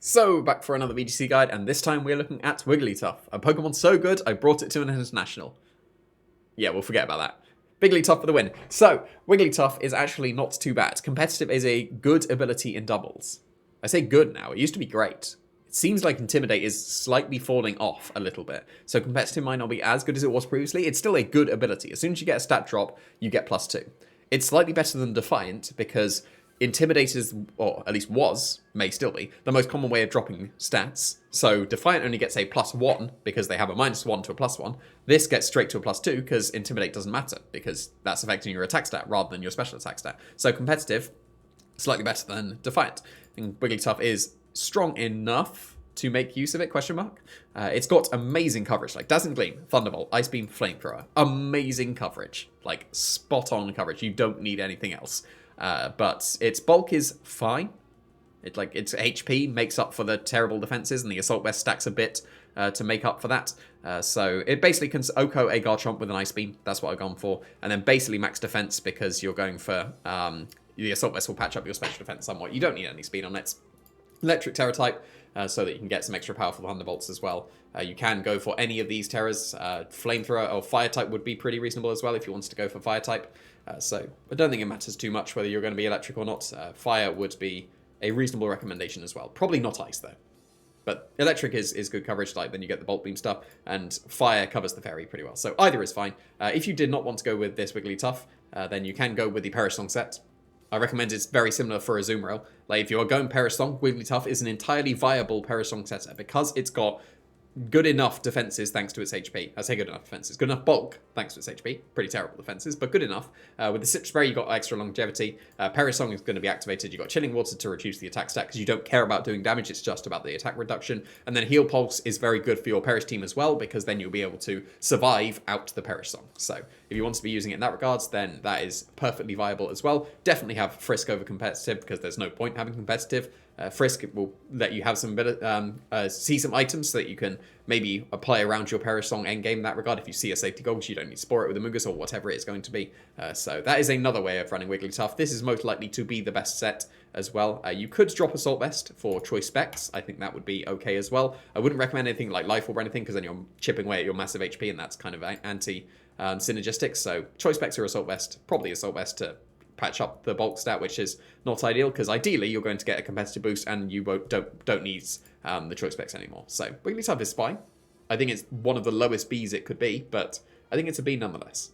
So, back for another VGC guide, and this time we're looking at Wigglytuff, a Pokemon so good I brought it to an international. Yeah, we'll forget about that. Wigglytuff for the win. So, Wigglytuff is actually not too bad. Competitive is a good ability in doubles. I say good now, it used to be great. It seems like Intimidate is slightly falling off a little bit. So competitive might not be as good as it was previously. It's still a good ability. As soon as you get a stat drop, you get +2. It's slightly better than Defiant because Intimidate is, or at least was, may still be, the most common way of dropping stats. So Defiant only gets a +1 because they have a -1 to a +1. This gets straight to a +2 because Intimidate doesn't matter because that's affecting your attack stat rather than your special attack stat. So competitive, slightly better than Defiant. And Wigglytuff is strong enough to make use of it, question mark. It's got amazing coverage, like Dazzling Gleam, Thunderbolt, Ice Beam, Flamethrower. Amazing coverage, like spot on coverage. You don't need anything else. But its bulk is fine. Its HP makes up for the terrible defenses, and the Assault Vest stacks a bit to make up for that. So it basically can OHKO a Garchomp with an Ice Beam. That's what I've gone for. And then basically max defense because you're going for... the Assault Vest will patch up your special defense somewhat. You don't need any speed on it. Electric Terror type, so that you can get some extra powerful Thunderbolts as well. You can go for any of these Terrors. Flamethrower or Fire type would be pretty reasonable as well if you wanted to go for Fire type. So I don't think it matters too much whether you're going to be Electric or not. Fire would be a reasonable recommendation as well. Probably not Ice though. But Electric is good coverage, like then you get the Bolt Beam stuff, and Fire covers the Fairy pretty well. So either is fine. If you did not want to go with this Wigglytuff, then you can go with the Perisong set. I recommend it's very similar for a Azumarill. Like if you are going Perisong, Wigglytuff is an entirely viable Perisong setter because it's got good enough defenses thanks to its HP. I say good enough defenses. Good enough bulk thanks to its HP. Pretty terrible defenses, but good enough. With the Sip Spray, you got extra longevity. Perisong is going to be activated. You got Chilling Water to reduce the attack stat because you don't care about doing damage. It's just about the attack reduction. And then Heal Pulse is very good for your Perish team as well because then you'll be able to survive out the Perisong. So if you want to be using it in that regards, then that is perfectly viable as well. Definitely have Frisk over competitive because there's no point having competitive. Frisk will let you have some see some items so that you can maybe apply around your Perisong endgame in that regard. If you see a safety goal, you don't need to spore it with a Mungus or whatever it is going to be. So that is another way of running Wigglytuff. This is most likely to be the best set as well. You could drop Assault Vest for Choice Specs. I think that would be okay as well. I wouldn't recommend anything like Life Orb or anything because then you're chipping away at your massive HP and that's kind of anti-synergistic. So Choice Specs or Assault Vest, probably Assault Vest to patch up the bulk stat, which is not ideal because ideally you're going to get a competitive boost and you don't need the choice specs anymore. So Wigglytuff is fine. I think it's one of the lowest Bs it could be, but I think it's a B nonetheless.